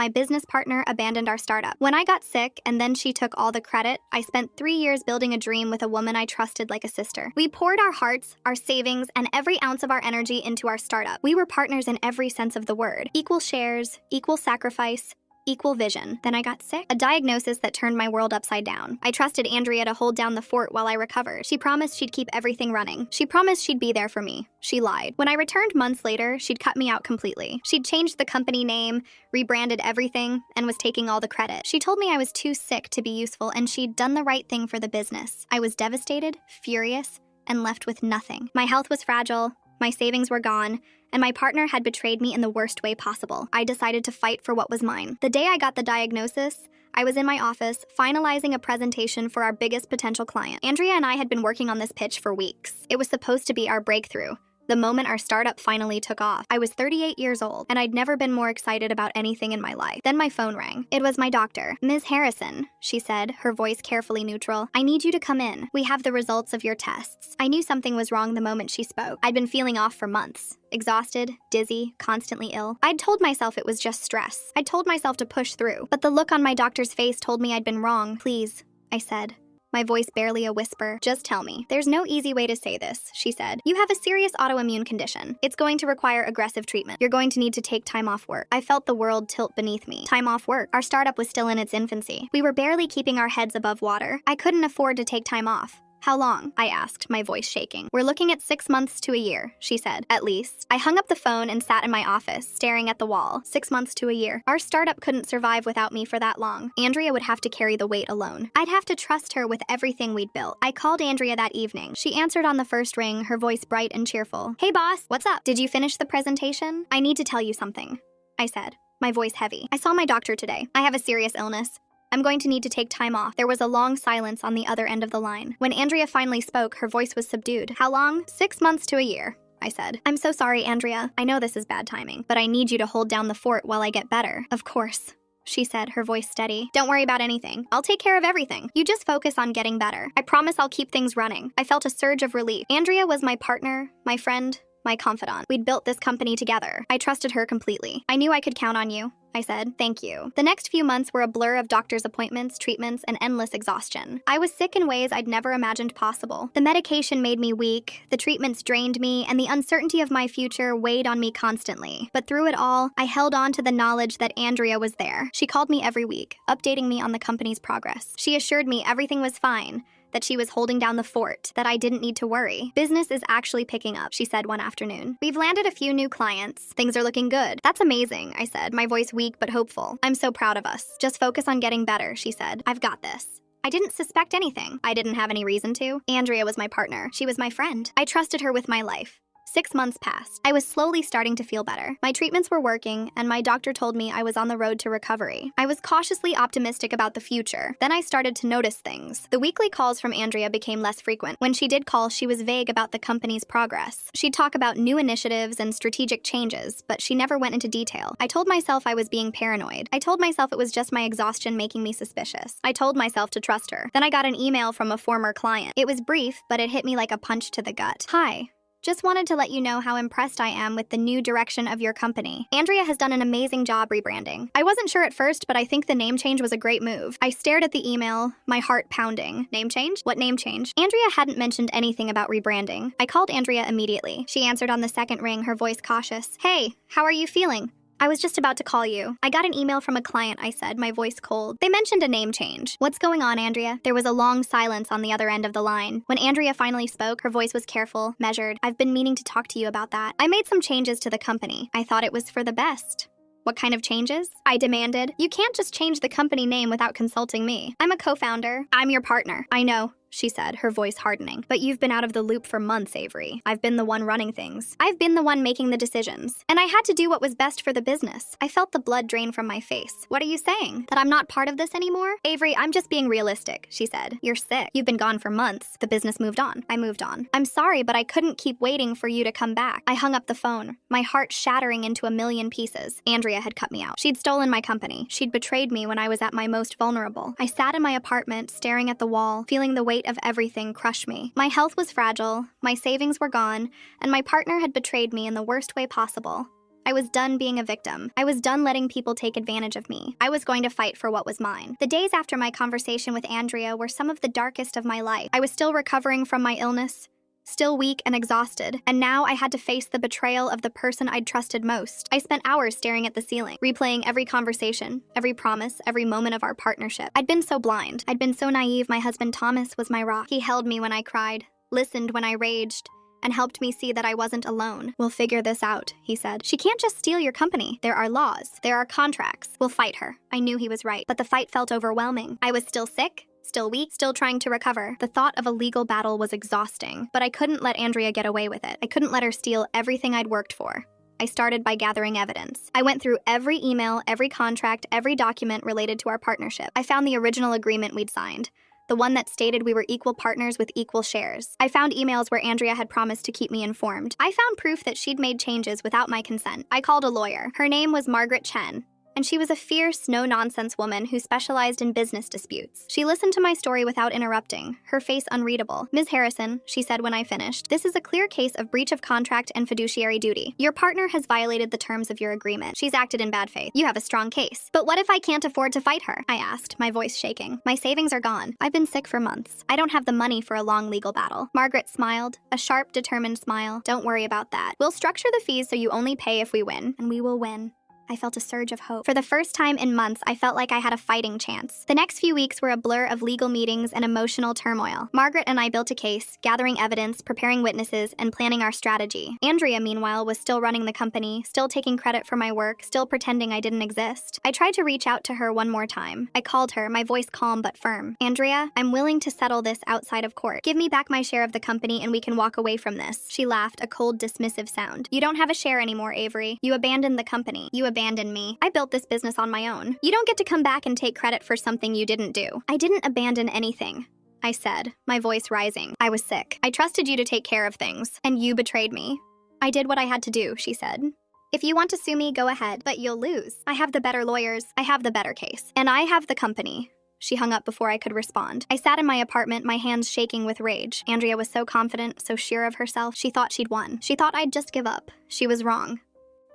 My business partner abandoned our startup. When I got sick and then she took all the credit, I spent 3 years building a dream with a woman I trusted like a sister. We poured our hearts, our savings, and every ounce of our energy into our startup. We were partners in every sense of the word. Equal shares, equal sacrifice, equal vision. Then I got sick. A diagnosis that turned my world upside down. I trusted Andrea to hold down the fort while I recovered. She promised she'd keep everything running. She promised she'd be there for me. She lied. When I returned months later, she'd cut me out completely. She'd changed the company name, rebranded everything, and was taking all the credit. She told me I was too sick to be useful and she'd done the right thing for the business. I was devastated, furious, and left with nothing. My health was fragile, my savings were gone, and my partner had betrayed me in the worst way possible. I decided to fight for what was mine. The day I got the diagnosis, I was in my office, finalizing a presentation for our biggest potential client. Andrea and I had been working on this pitch for weeks. It was supposed to be our breakthrough, the moment our startup finally took off. I was 38 years old, and I'd never been more excited about anything in my life. Then my phone rang. It was my doctor. "Ms. Harrison," she said, her voice carefully neutral, "I need you to come in. We have the results of your tests." I knew something was wrong the moment she spoke. I'd been feeling off for months. Exhausted, dizzy, constantly ill. I'd told myself it was just stress. I'd told myself to push through. But the look on my doctor's face told me I'd been wrong. "Please," I said, my voice barely a whisper. "Just tell me." "There's no easy way to say this," she said. "You have a serious autoimmune condition. It's going to require aggressive treatment. You're going to need to take time off work." I felt the world tilt beneath me. Time off work. Our startup was still in its infancy. We were barely keeping our heads above water. I couldn't afford to take time off. "How long?" I asked, my voice shaking. "We're looking at 6 months to a year," she said. "At least." I hung up the phone and sat in my office, staring at the wall. 6 months to a year. Our startup couldn't survive without me for that long. Andrea would have to carry the weight alone. I'd have to trust her with everything we'd built. I called Andrea that evening. She answered on the first ring, her voice bright and cheerful. "Hey boss, what's up? Did you finish the presentation? I need to tell you something," I said, my voice heavy. "I saw my doctor today. I have a serious illness. I'm going to need to take time off." There was a long silence on the other end of the line. When Andrea finally spoke, her voice was subdued. "How long?" 6 months to a year," I said. "I'm so sorry, Andrea. I know this is bad timing, but I need you to hold down the fort while I get better." "Of course," she said, her voice steady. "Don't worry about anything. I'll take care of everything. You just focus on getting better. I promise I'll keep things running." I felt a surge of relief. Andrea was my partner, my friend, my confidant. We'd built this company together. I trusted her completely. "I knew I could count on you," I said. "Thank you." The next few months were a blur of doctor's appointments, treatments, and endless exhaustion. I was sick in ways I'd never imagined possible. The medication made me weak, the treatments drained me, and the uncertainty of my future weighed on me constantly. But through it all, I held on to the knowledge that Andrea was there. She called me every week, updating me on the company's progress. She assured me everything was fine, that she was holding down the fort, that I didn't need to worry. "Business is actually picking up," she said one afternoon. "We've landed a few new clients. Things are looking good." "That's amazing," I said, my voice weak but hopeful. "I'm so proud of us." "Just focus on getting better," she said. "I've got this." I didn't suspect anything. I didn't have any reason to. Andrea was my partner. She was my friend. I trusted her with my life. 6 months passed. I was slowly starting to feel better. My treatments were working, and my doctor told me I was on the road to recovery. I was cautiously optimistic about the future. Then I started to notice things. The weekly calls from Andrea became less frequent. When she did call, she was vague about the company's progress. She'd talk about new initiatives and strategic changes, but she never went into detail. I told myself I was being paranoid. I told myself it was just my exhaustion making me suspicious. I told myself to trust her. Then I got an email from a former client. It was brief, but it hit me like a punch to the gut. "Hi. Just wanted to let you know how impressed I am with the new direction of your company. Andrea has done an amazing job rebranding. I wasn't sure at first, but I think the name change was a great move." I stared at the email, my heart pounding. "Name change? What name change?" Andrea hadn't mentioned anything about rebranding. I called Andrea immediately. She answered on the second ring, her voice cautious. "Hey, how are you feeling?" "I was just about to call you. I got an email from a client," I said, my voice cold. "They mentioned a name change." "What's going on, Andrea?" There was a long silence on the other end of the line. When Andrea finally spoke, her voice was careful, measured. "I've been meaning to talk to you about that. I made some changes to the company. I thought it was for the best." "What kind of changes?" I demanded. "You can't just change the company name without consulting me. I'm a co-founder. I'm your partner." "I know," she said, her voice hardening. "But you've been out of the loop for months, Avery. I've been the one running things. I've been the one making the decisions. And I had to do what was best for the business." I felt the blood drain from my face. "What are you saying? That I'm not part of this anymore?" "Avery, I'm just being realistic," she said. "You're sick. You've been gone for months. The business moved on." I moved on. "I'm sorry, but I couldn't keep waiting for you to come back." I hung up the phone, my heart shattering into a million pieces. Andrea had cut me out. She'd stolen my company. She'd betrayed me when I was at my most vulnerable. I sat in my apartment, staring at the wall, feeling the weight of everything crush me. My health was fragile, my savings were gone, and my partner had betrayed me in the worst way possible. I was done being a victim. I was done letting people take advantage of me. I was going to fight for what was mine. The days after my conversation with Andrea were some of the darkest of my life. I was still recovering from my illness, still weak and exhausted, and now I had to face the betrayal of the person I'd trusted most. I spent hours staring at the ceiling, replaying every conversation, every promise, every moment of our partnership. I'd been so blind. I'd been so naive. My husband Thomas was my rock. He held me when I cried, listened when I raged, and helped me see that I wasn't alone. "We'll figure this out," he said. "She can't just steal your company. There are laws. There are contracts. We'll fight her." I knew he was right, but the fight felt overwhelming. I was still sick, still weak, still trying to recover. The thought of a legal battle was exhausting, but I couldn't let Andrea get away with it. I couldn't let her steal everything I'd worked for. I started by gathering evidence. I went through every email, every contract, every document related to our partnership. I found the original agreement we'd signed, the one that stated we were equal partners with equal shares. I found emails where Andrea had promised to keep me informed. I found proof that she'd made changes without my consent. I called a lawyer. Her name was Margaret Chen, and she was a fierce, no-nonsense woman who specialized in business disputes. She listened to my story without interrupting, her face unreadable. "Ms. Harrison," she said when I finished, "this is a clear case of breach of contract and fiduciary duty. Your partner has violated the terms of your agreement. She's acted in bad faith. You have a strong case." "But what if I can't afford to fight her?" I asked, my voice shaking. "My savings are gone. I've been sick for months. I don't have the money for a long legal battle." Margaret smiled, a sharp, determined smile. "Don't worry about that. We'll structure the fees so you only pay if we win, and we will win." I felt a surge of hope. For the first time in months, I felt like I had a fighting chance. The next few weeks were a blur of legal meetings and emotional turmoil. Margaret and I built a case, gathering evidence, preparing witnesses, and planning our strategy. Andrea, meanwhile, was still running the company, still taking credit for my work, still pretending I didn't exist. I tried to reach out to her one more time. I called her, my voice calm but firm. "Andrea, I'm willing to settle this outside of court. Give me back my share of the company and we can walk away from this." She laughed, a cold, dismissive sound. "You don't have a share anymore, Avery. You abandoned the company. You abandoned me. I built this business on my own. You don't get to come back and take credit for something you didn't do." "I didn't abandon anything," I said, my voice rising. "I was sick. I trusted you to take care of things, and you betrayed me." "I did what I had to do," she said. "If you want to sue me, go ahead, but you'll lose. I have the better lawyers. I have the better case. And I have the company." She hung up before I could respond. I sat in my apartment, my hands shaking with rage. Andrea was so confident, so sure of herself. She thought she'd won. She thought I'd just give up. She was wrong.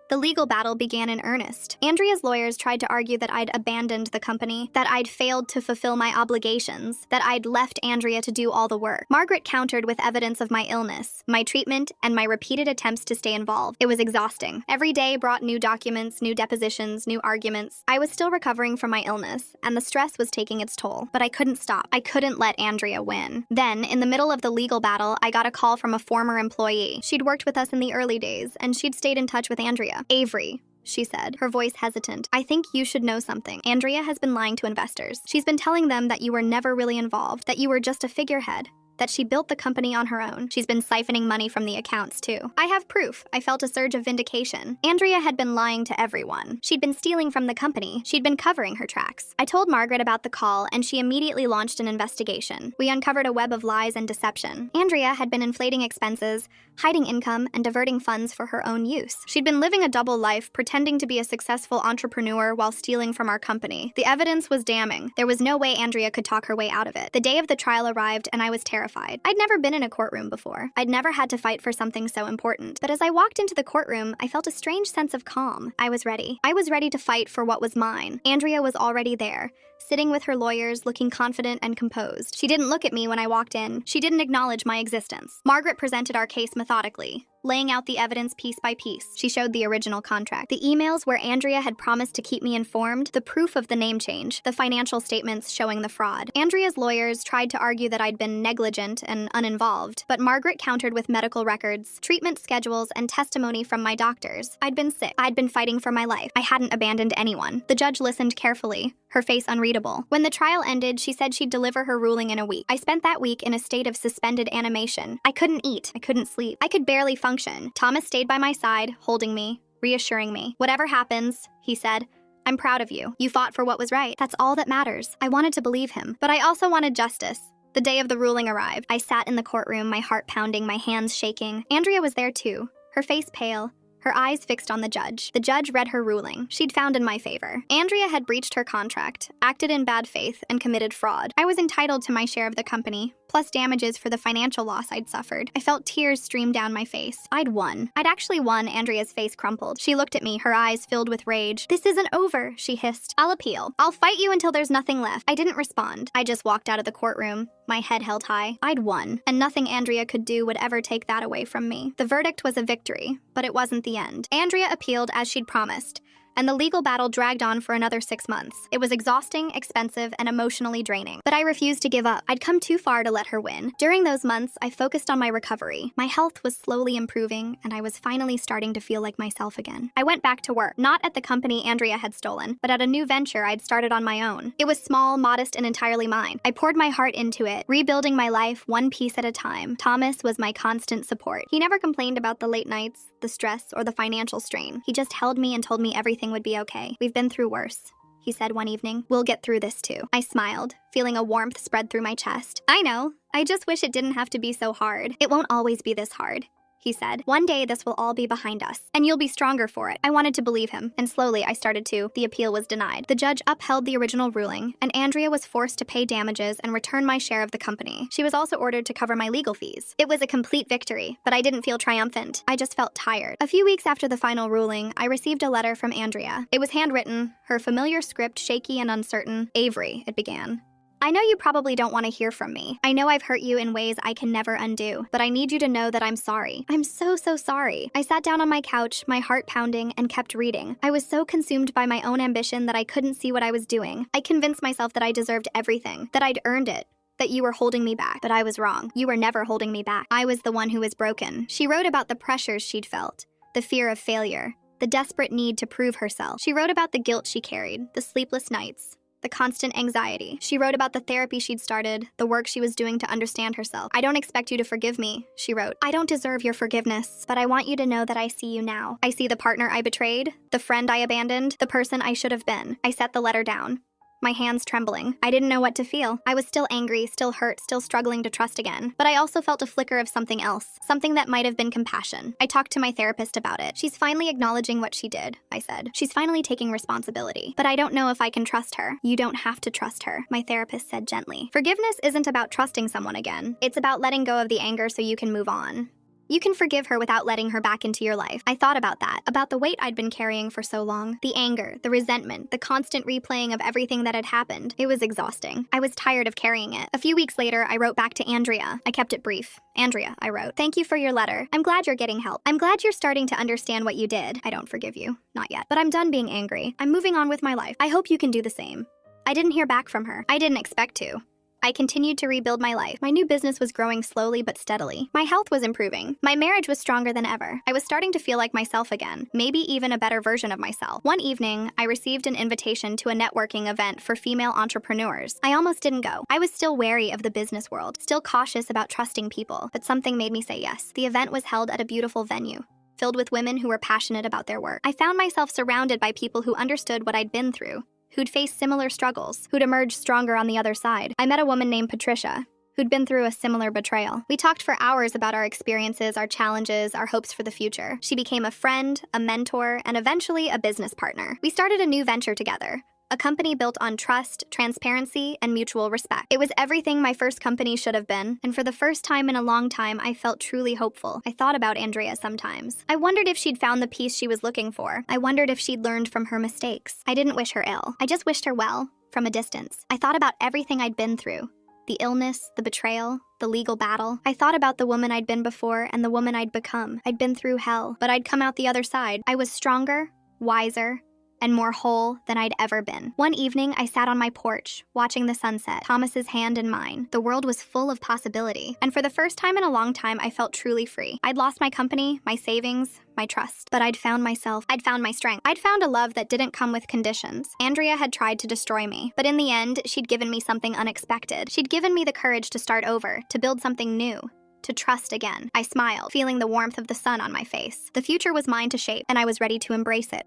The legal battle began in earnest. Andrea's lawyers tried to argue that I'd abandoned the company, that I'd failed to fulfill my obligations, that I'd left Andrea to do all the work. Margaret countered with evidence of my illness, my treatment, and my repeated attempts to stay involved. It was exhausting. Every day brought new documents, new depositions, new arguments. I was still recovering from my illness, and the stress was taking its toll. But I couldn't stop. I couldn't let Andrea win. Then, in the middle of the legal battle, I got a call from a former employee. She'd worked with us in the early days, and she'd stayed in touch with Andrea. "Avery," she said, her voice hesitant, "I think you should know something. Andrea has been lying to investors. She's been telling them that you were never really involved, that you were just a figurehead, that she built the company on her own. She's been siphoning money from the accounts, too." I have proof. I felt a surge of vindication. Andrea had been lying to everyone. She'd been stealing from the company. She'd been covering her tracks. I told Margaret about the call, and she immediately launched an investigation. We uncovered a web of lies and deception. Andrea had been inflating expenses, hiding income, and diverting funds for her own use. She'd been living a double life, pretending to be a successful entrepreneur while stealing from our company. The evidence was damning. There was no way Andrea could talk her way out of it. The day of the trial arrived, and I was terrified. I'd never been in a courtroom before. I'd never had to fight for something so important. But as I walked into the courtroom, I felt a strange sense of calm. I was ready. I was ready to fight for what was mine. Andrea was already there, sitting with her lawyers, looking confident and composed. She didn't look at me when I walked in. She didn't acknowledge my existence. Margaret presented our case methodically, laying out the evidence piece by piece. She showed the original contract, the emails where Andrea had promised to keep me informed, the proof of the name change, the financial statements showing the fraud. Andrea's lawyers tried to argue that I'd been negligent and uninvolved, but Margaret countered with medical records, treatment schedules, and testimony from my doctors. I'd been sick. I'd been fighting for my life. I hadn't abandoned anyone. The judge listened carefully, her face unreadable. When the trial ended, she said she'd deliver her ruling in a week. I spent that week in a state of suspended animation. I couldn't eat. I couldn't sleep. I could barely function. Thomas stayed by my side, holding me, reassuring me. "Whatever happens," he said, "I'm proud of you. You fought for what was right. That's all that matters." I wanted to believe him, but I also wanted justice. The day of the ruling arrived. I sat in the courtroom, my heart pounding, my hands shaking. Andrea was there too, her face pale, her eyes fixed on the judge. The judge read her ruling. She'd found in my favor. Andrea had breached her contract, acted in bad faith, and committed fraud. I was entitled to my share of the company, plus damages for the financial loss I'd suffered. I felt tears stream down my face. I'd won. I'd actually won. Andrea's face crumpled. She looked at me, her eyes filled with rage. "This isn't over," she hissed. "I'll appeal. I'll fight you until there's nothing left." I didn't respond. I just walked out of the courtroom, my head held high. I'd won, and nothing Andrea could do would ever take that away from me. The verdict was a victory, but it wasn't the end. Andrea appealed as she'd promised, and the legal battle dragged on for another 6 months. It was exhausting, expensive, and emotionally draining. But I refused to give up. I'd come too far to let her win. During those months, I focused on my recovery. My health was slowly improving, and I was finally starting to feel like myself again. I went back to work, not at the company Andrea had stolen, but at a new venture I'd started on my own. It was small, modest, and entirely mine. I poured my heart into it, rebuilding my life one piece at a time. Thomas was my constant support. He never complained about the late nights, the stress, or the financial strain. He just held me and told me everything would be okay. "We've been through worse," he said one evening. "We'll get through this too." I smiled, feeling a warmth spread through my chest. "I know. I just wish it didn't have to be so hard." "It won't always be this hard," he said. "One day this will all be behind us, and you'll be stronger for it." I wanted to believe him, and slowly I started to. The appeal was denied. The judge upheld the original ruling, and Andrea was forced to pay damages and return my share of the company. She was also ordered to cover my legal fees. It was a complete victory, but I didn't feel triumphant. I just felt tired. A few weeks after the final ruling, I received a letter from Andrea. It was handwritten, her familiar script shaky and uncertain. "Avery," it began. "I know you probably don't want to hear from me. I know I've hurt you in ways I can never undo, but I need you to know that I'm sorry. I'm so sorry." I sat down on my couch, my heart pounding, and kept reading. I was so consumed by my own ambition that I couldn't see what I was doing. I convinced myself that I deserved everything, that I'd earned it, that you were holding me back. But I was wrong. You were never holding me back. I was the one who was broken. She wrote about the pressures she'd felt, the fear of failure, the desperate need to prove herself. She wrote about the guilt she carried, the sleepless nights, the constant anxiety. She wrote about the therapy she'd started, the work she was doing to understand herself. "I don't expect you to forgive me," she wrote. "I don't deserve your forgiveness, but I want you to know that I see you now. I see the partner I betrayed, the friend I abandoned, the person I should have been." I set the letter down, my hands trembling. I didn't know what to feel. I was still angry, still hurt, still struggling to trust again. But I also felt a flicker of something else, something that might have been compassion. I talked to my therapist about it. "She's finally acknowledging what she did," I said. "She's finally taking responsibility. But I don't know if I can trust her." "You don't have to trust her," my therapist said gently. "Forgiveness isn't about trusting someone again. It's about letting go of the anger so you can move on. You can forgive her without letting her back into your life." I thought about that, about the weight I'd been carrying for so long. The anger, the resentment, the constant replaying of everything that had happened. It was exhausting. I was tired of carrying it. A few weeks later, I wrote back to Andrea. I kept it brief. "Andrea," I wrote, "thank you for your letter. I'm glad you're getting help. I'm glad you're starting to understand what you did. I don't forgive you. Not yet. But I'm done being angry. I'm moving on with my life. I hope you can do the same." I didn't hear back from her. I didn't expect to. I continued to rebuild my life. My new business was growing slowly but steadily. My health was improving. My marriage was stronger than ever. I was starting to feel like myself again, maybe even a better version of myself. One evening, I received an invitation to a networking event for female entrepreneurs. I almost didn't go. I was still wary of the business world, still cautious about trusting people, but something made me say yes. The event was held at a beautiful venue, filled with women who were passionate about their work. I found myself surrounded by people who understood what I'd been through, who'd faced similar struggles, who'd emerged stronger on the other side. I met a woman named Patricia, who'd been through a similar betrayal. We talked for hours about our experiences, our challenges, our hopes for the future. She became a friend, a mentor, and eventually a business partner. We started a new venture together, a company built on trust, transparency, and mutual respect. It was everything my first company should have been, and for the first time in a long time, I felt truly hopeful. I thought about Andrea sometimes. I wondered if she'd found the peace she was looking for. I wondered if she'd learned from her mistakes. I didn't wish her ill. I just wished her well, from a distance. I thought about everything I'd been through. The illness, the betrayal, the legal battle. I thought about the woman I'd been before and the woman I'd become. I'd been through hell, but I'd come out the other side. I was stronger, wiser, and more whole than I'd ever been. One evening, I sat on my porch, watching the sunset, Thomas's hand in mine. The world was full of possibility, and for the first time in a long time, I felt truly free. I'd lost my company, my savings, my trust, but I'd found myself. I'd found my strength. I'd found a love that didn't come with conditions. Andrea had tried to destroy me, but in the end, she'd given me something unexpected. She'd given me the courage to start over, to build something new, to trust again. I smiled, feeling the warmth of the sun on my face. The future was mine to shape, and I was ready to embrace it.